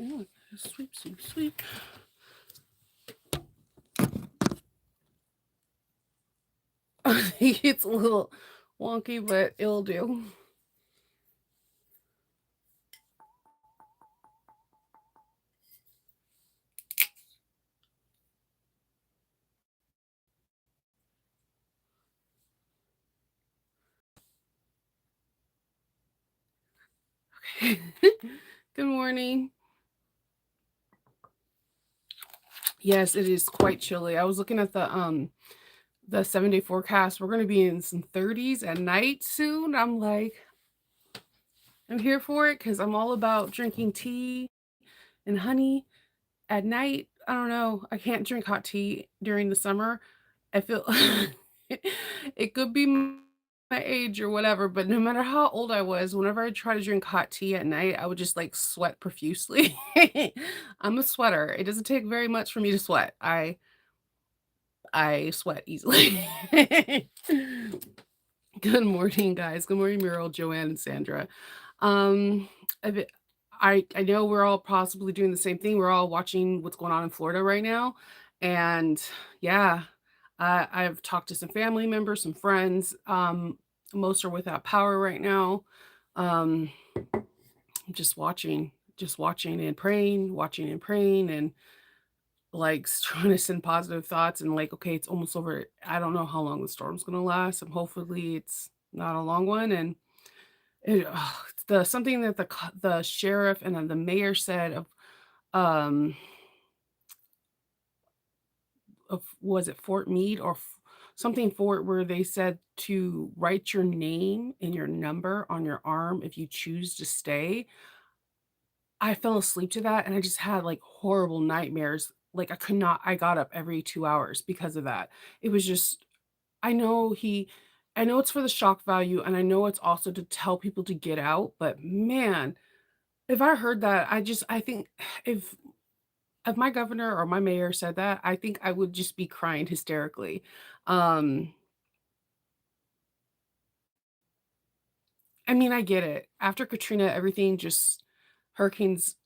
Look, sweep, sweep, sweep. It's a little wonky, but it'll do. Good morning. Yes, it is quite chilly. I was looking at the 7-day forecast. We're going to be in some 30s at night soon. I'm like, I'm here for it because I'm all about drinking tea and honey at night. I don't know. I can't drink hot tea during the summer. I feel it could be my age or whatever, but no matter how old I was, whenever I try to drink hot tea at night, I would just like sweat profusely. I'm a sweater. It doesn't take very much for me to sweat. I sweat easily. Good morning, guys. Good morning, Muriel, Joanne, and Sandra. Um, I, be- I know we're all possibly doing the same thing. We're all watching what's going on in Florida right now, and yeah, I've talked to some family members, some friends. Most are without power right now. Um, I'm just watching and praying, and like trying to send positive thoughts and like, okay, it's almost over. I don't know how long the storm's gonna last. And hopefully it's not a long one. And the something that the sheriff and then the mayor said um of was it Fort Meade or something Fort where they said to write your name and your number on your arm if you choose to stay. I fell asleep to that and I just had like horrible nightmares. Like I got up every 2 hours because of that. It was just I know he I know it's for the shock value and I know it's also to tell people to get out, but man, if I heard that, I think if if my governor or my mayor said that, I think I would just be crying hysterically. Um, I mean, I get it. After Katrina, everything just hurricanes,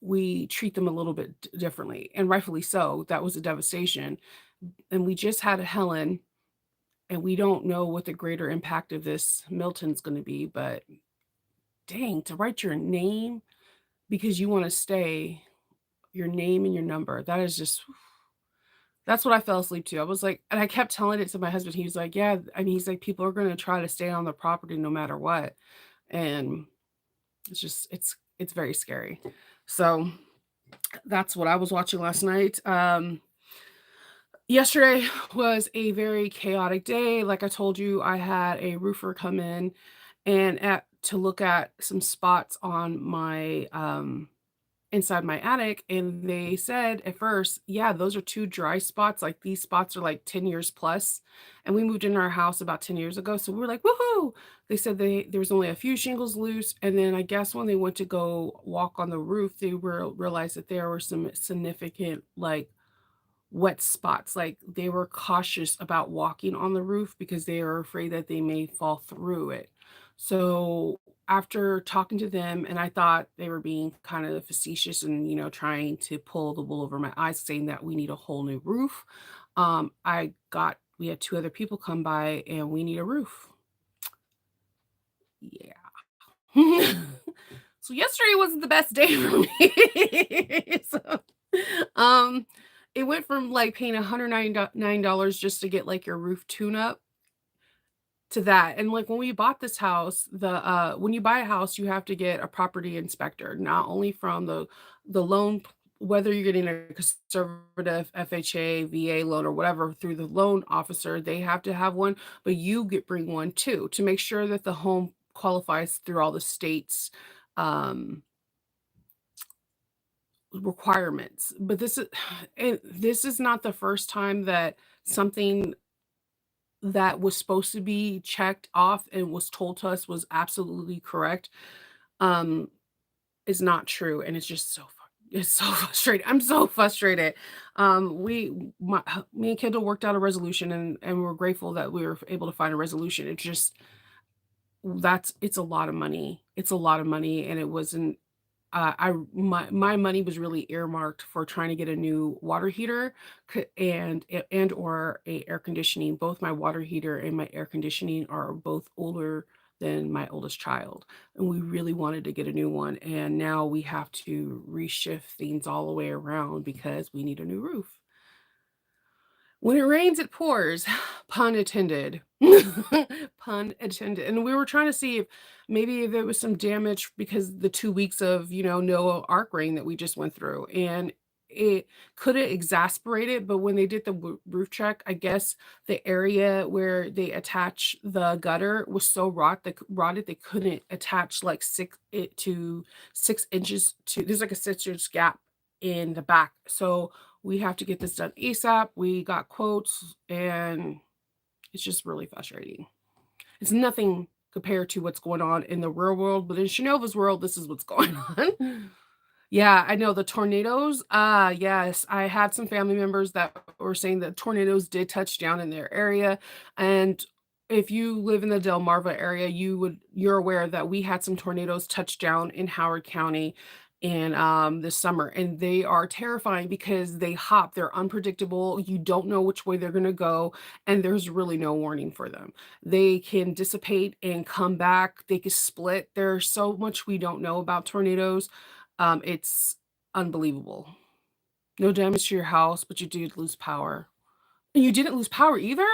we treat them a little bit differently, and rightfully so. That was a devastation. And we just had a Helen, and we don't know what the greater impact of this Milton's going to be, but dang, to write your name because you want to stay, your name and your number, that is just that's what I fell asleep to. I was like and I kept telling it to my husband. He was like, "Yeah." I mean, he's like, "People are gonna try to stay on the property no matter what." And it's very scary. So, that's what I was watching last night. Yesterday was a very chaotic day. Like I told you, I had a roofer come in and at to look at some spots on my, inside my attic, and they said at first, "Yeah, those are 2 dry spots, like, these spots are, like, 10 years plus," and we moved into our house about 10 years ago, so we were like, "Woohoo!" They said there was only a few shingles loose, and then I guess when they went to go walk on the roof, they realized that there were some significant, like, wet spots, like, they were cautious about walking on the roof because they are afraid that they may fall through it. So, after talking to them and I thought they were being kind of facetious and, trying to pull the wool over my eyes, saying that we need a whole new roof, we had 2 other people come by and we need a roof. Yeah. So yesterday wasn't the best day for me. So, um, it went from, like, paying $199 just to get, like, your roof tune up to that, and, like, when we bought this house, when you buy a house, you have to get a property inspector, not only from the loan whether you're getting a conservative FHA, VA loan, or whatever through the loan officer, they have to have one, but you bring one too to make sure that the home qualifies through all the state's, um, requirements. But this is not the first time that something that was supposed to be checked off and was told to us was absolutely correct, um, is not true, and it's just it's so frustrating. I'm so frustrated. Me and Kendall worked out a resolution, and we're grateful that we were able to find a resolution. It's just it's a lot of money. It's a lot of money, and it wasn't. my money was really earmarked for trying to get a new water heater and or a air conditioning. Both my water heater and my air conditioning are both older than my oldest child, and we really wanted to get a new one, and now we have to reshift things all the way around because we need a new roof. When it rains, it pours, pun intended. Pun intended, and we were trying to see if maybe there was some damage because the 2 weeks of, no arc rain that we just went through, and it coulda exasperated, but when they did the roof check, I guess the area where they attach the gutter was so rotted they couldn't attach, like, 6 inches to there's, like, a 6-inch gap in the back, so we have to get this done ASAP. We got quotes, and it's just really frustrating. It's nothing compared to what's going on in the real world, but in Shinova's world, this is what's going on. Yeah, I know the tornadoes. Yes, I had some family members that were saying that tornadoes did touch down in their area, and if you live in the Delmarva area, you're aware that we had some tornadoes touch down in Howard County in this summer, and they are terrifying because they hop. They're unpredictable. You don't know which way they're going to go, and there's really no warning for them. They can dissipate and come back. They can split. There's so much we don't know about tornadoes. It's unbelievable. No damage to your house, but you did lose power. And you didn't lose power either?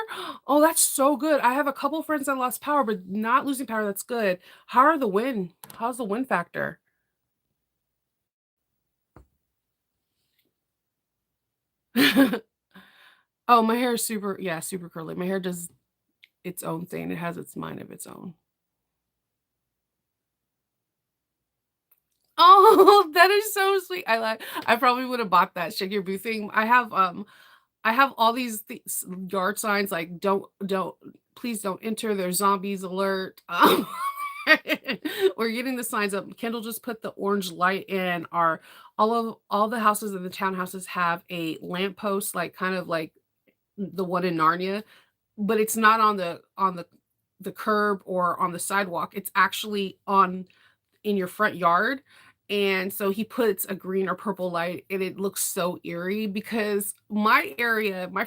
Oh, that's so good. I have a couple friends that lost power, but not losing power, that's good. How's the wind factor? Oh, my hair is super curly. My hair does its own thing. It has its mind of its own. Oh, that is so sweet. I probably would have bought that Shake Your Boo thing. I have all these yard signs like don't please don't enter, there's zombies alert. We're getting the signs up. Kendall just put the orange light in our all the houses in the townhouses have a lamppost, like kind of like the one in Narnia, but it's not on the curb or on the sidewalk. It's actually on in your front yard. And so he puts a green or purple light and it looks so eerie because my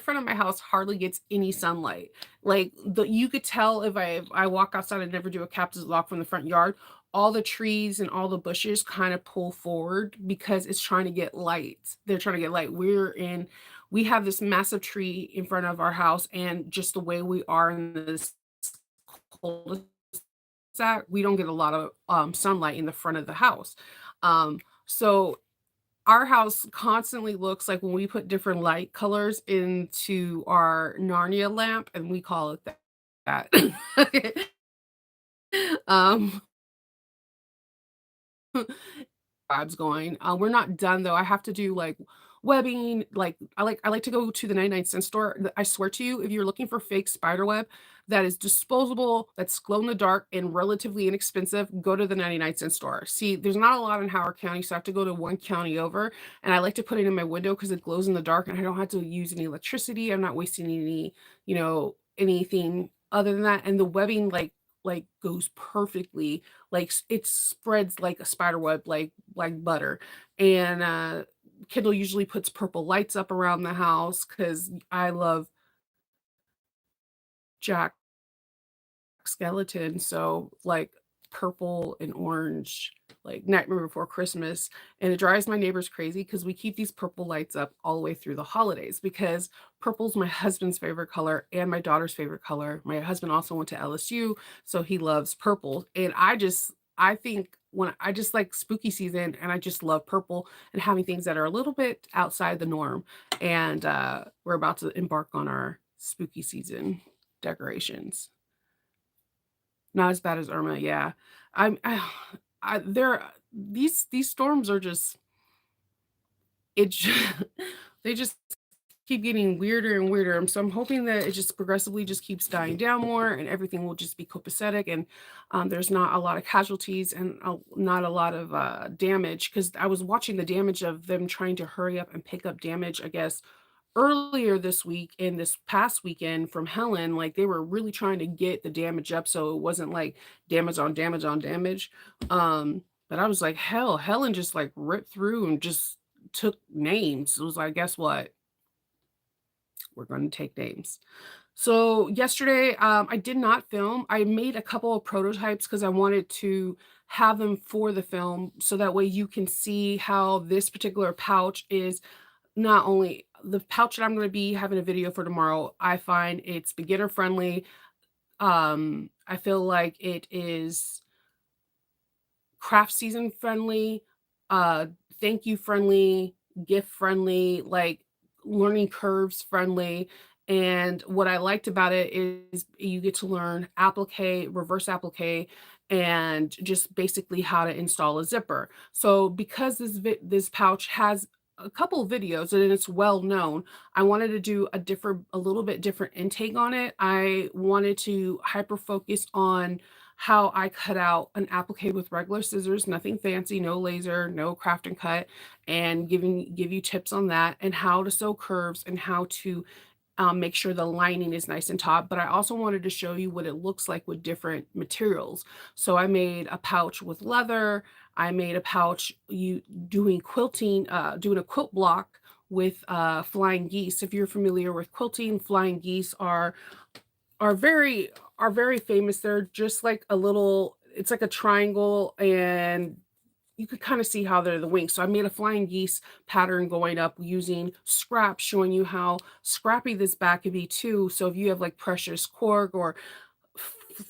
front of my house hardly gets any sunlight. Like you could tell if I walk outside and never do a captain's lock from the front yard, all the trees and all the bushes kind of pull forward because it's trying to get light. They're trying to get light. We have this massive tree in front of our house, and just the way we are in this cul we don't get a lot of sunlight in the front of the house. So our house constantly looks like when we put different light colors into our Narnia lamp, and we call it that. um, vibes going. We're not done though. I have to do like webbing. Like I like to go to the 99-cent store. I swear to you, if you're looking for fake spider web that is disposable, that's glow in the dark and relatively inexpensive, go to the 99-cent store. See, there's not a lot in Howard County, so I have to go to one county over, and I like to put it in my window because it glows in the dark and I don't have to use any electricity. I'm not wasting anything other than that. And the webbing like goes perfectly like it spreads like a spider web like butter. And Kindle usually puts purple lights up around the house because I love Jack Skeleton, so like purple and orange, like Nightmare Before Christmas. And it drives my neighbors crazy because we keep these purple lights up all the way through the holidays because purple's my husband's favorite color and my daughter's favorite color. My husband also went to LSU, so he loves purple. And I think when I just like spooky season and I just love purple and having things that are a little bit outside the norm. And we're about to embark on our spooky season decorations. Not as bad as Irma, yeah. I'm they're these storms are just it ju they just keep getting weirder and weirder, so I'm hoping that it just progressively just keeps dying down more and everything will just be copacetic and, there's not a lot of casualties and not a lot of, damage. Because I was watching the damage of them trying to hurry up and pick up damage, I guess, earlier this week and this past weekend from Helen. Like, they were really trying to get the damage up so it wasn't, like, damage on damage on damage. Um But I was like, "Hell." Helen just, like, ripped through and just took names. It was like, "Guess what? We're gonna take names." So yesterday, I did not film. I made a couple of prototypes because I wanted to have them for the film so that way you can see how this particular pouch is not only the pouch that I'm gonna be having a video for tomorrow, I find it's beginner friendly. I feel like it is craft season friendly, uh, thank you friendly, gift friendly, like learning curves friendly. And what I liked about it is you get to learn applique, reverse applique, and just basically how to install a zipper. So because this pouch has a couple of videos and it's well known, I wanted to do a little bit different intake on it. I wanted to hyper focus on how I cut out an applique with regular scissors, nothing fancy, no laser, no craft and cut, and give you tips on that and how to sew curves and how to make sure the lining is nice and taut. But I also wanted to show you what it looks like with different materials. So I made a pouch with leather. I made a pouch you doing quilting, doing a quilt block with flying geese. If you're familiar with quilting, flying geese are very are very famous. They're just like a little it's like a triangle and you could kind of see how they're the wings. So I made a flying geese pattern going up using scraps, showing you how scrappy this bag could be too. So if you have like precious cork or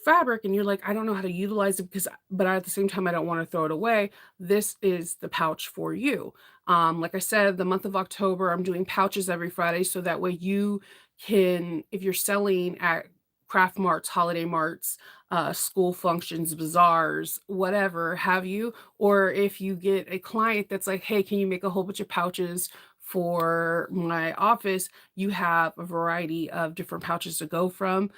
fabric and you're like, I don't know how to utilize it but at the same time, I don't want to throw it away. This is the pouch for you. Like I said, the month of October, I'm doing pouches every Friday. So that way you can, if you're selling at craft marts, holiday marts, school functions, bazaars, whatever have you, or if you get a client that's like, hey, can you make a whole bunch of pouches for my office? You have a variety of different pouches to go from.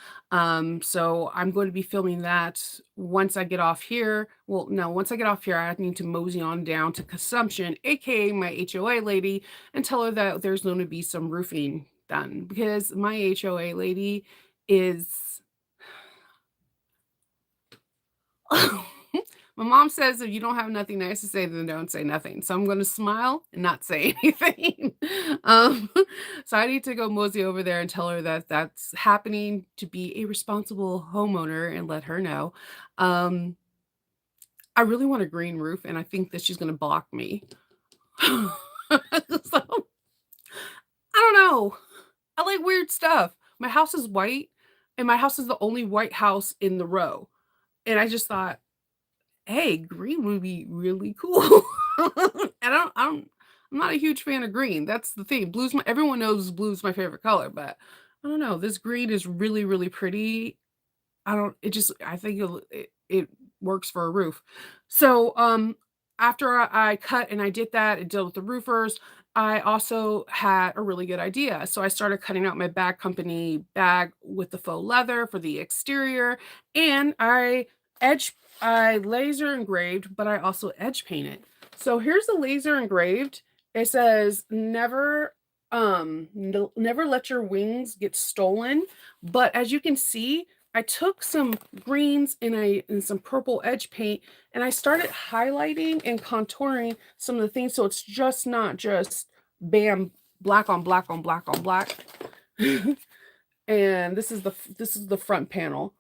So I'm going to be filming that once I get off here. Well, no, once I get off here, I need to mosey on down to Consumption, aka my HOA lady, and tell her that there's going to be some roofing done because my HOA lady is my mom says if you don't have nothing nice to say, then don't say nothing. So I'm gonna smile and not say anything. Um, so I need to go mosey over there and tell her that that's happening to be a responsible homeowner and let her know. Um, I really want a green roof, and I think that she's gonna block me. So I don't know. I like weird stuff. My house is white, and my house is the only white house in the row. And I just thought, hey, green would be really cool. I'm not a huge fan of green. That's the thing. Blue's my everyone knows blue's my favorite color, but I don't know. This green is really, really pretty. I don't it just I think it works for a roof. So, after I cut and I did that and dealt with the roofers, I also had a really good idea. So I started cutting out my bag company bag with the faux leather for the exterior, and edge I laser engraved, but I also edge painted. So here's the laser engraved. It says, never let your wings get stolen." But as you can see, I took some greens and some purple edge paint, and I started highlighting and contouring some of the things, so it's just not just bam, black on black on black on black. And this is the front panel.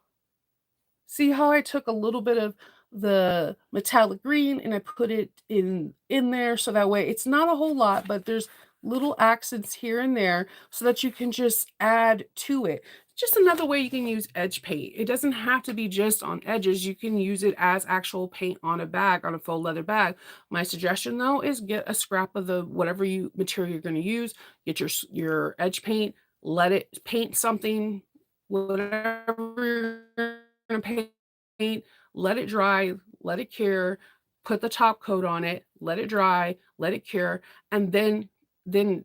See how I took a little bit of the metallic green and I put it in there so that way it's not a whole lot, but there's little accents here and there so that you can just add to it. Just another way you can use edge paint. It doesn't have to be just on edges. You can use it as actual paint on a bag, on a faux leather bag. My suggestion though is get a scrap of the whatever you material you're going to use, get your edge paint, let it paint something, whatever you're gonna paint, let it dry, let it cure, put the top coat on it, let it dry, let it cure, and then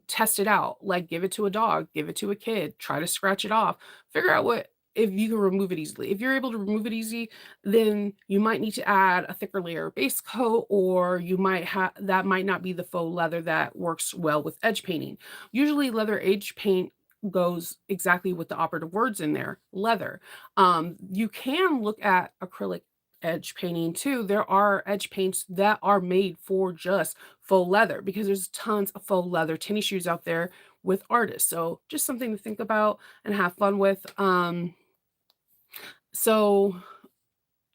test it out. Like give it to a dog, give it to a kid, try to scratch it off. Figure out what if you can remove it easily. If you're able to remove it easy, then you might need to add a thicker layer of base coat, or you might have that might not be the faux leather that works well with edge painting. Usually leather edge paint goes exactly with the operative words in there, leather. You can look at acrylic edge painting too, there are edge paints that are made for just faux leather because there's tons of faux leather tennis shoes out there with artists. So just something to think about and have fun with. So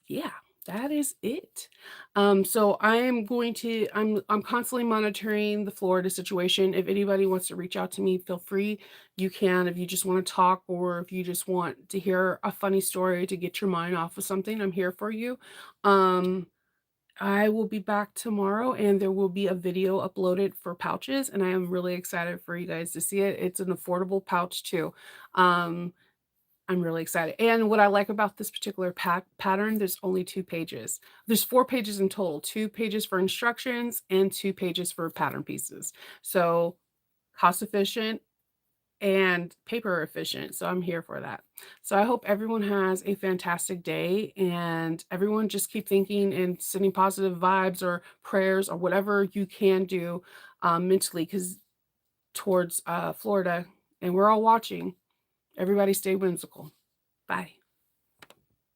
yeah, that is it. So I am going to I'm constantly monitoring the Florida situation. If anybody wants to reach out to me, feel free. You can if you just want to talk or if you just want to hear a funny story to get your mind off of something, I'm here for you. Um I will be back tomorrow and there will be a video uploaded for pouches and I am really excited for you guys to see it. It's an affordable pouch too. Um I'm really excited, and what I like about this particular pattern, there's only 2 pages. There's 4 pages in total, 2 pages for instructions and 2 pages for pattern pieces. So, cost efficient and paper efficient, so I'm here for that. So, I hope everyone has a fantastic day, and everyone just keep thinking and sending positive vibes or prayers or whatever you can do, mentally, because towards, Florida, and we're all watching. Everybody stay whimsical. Bye.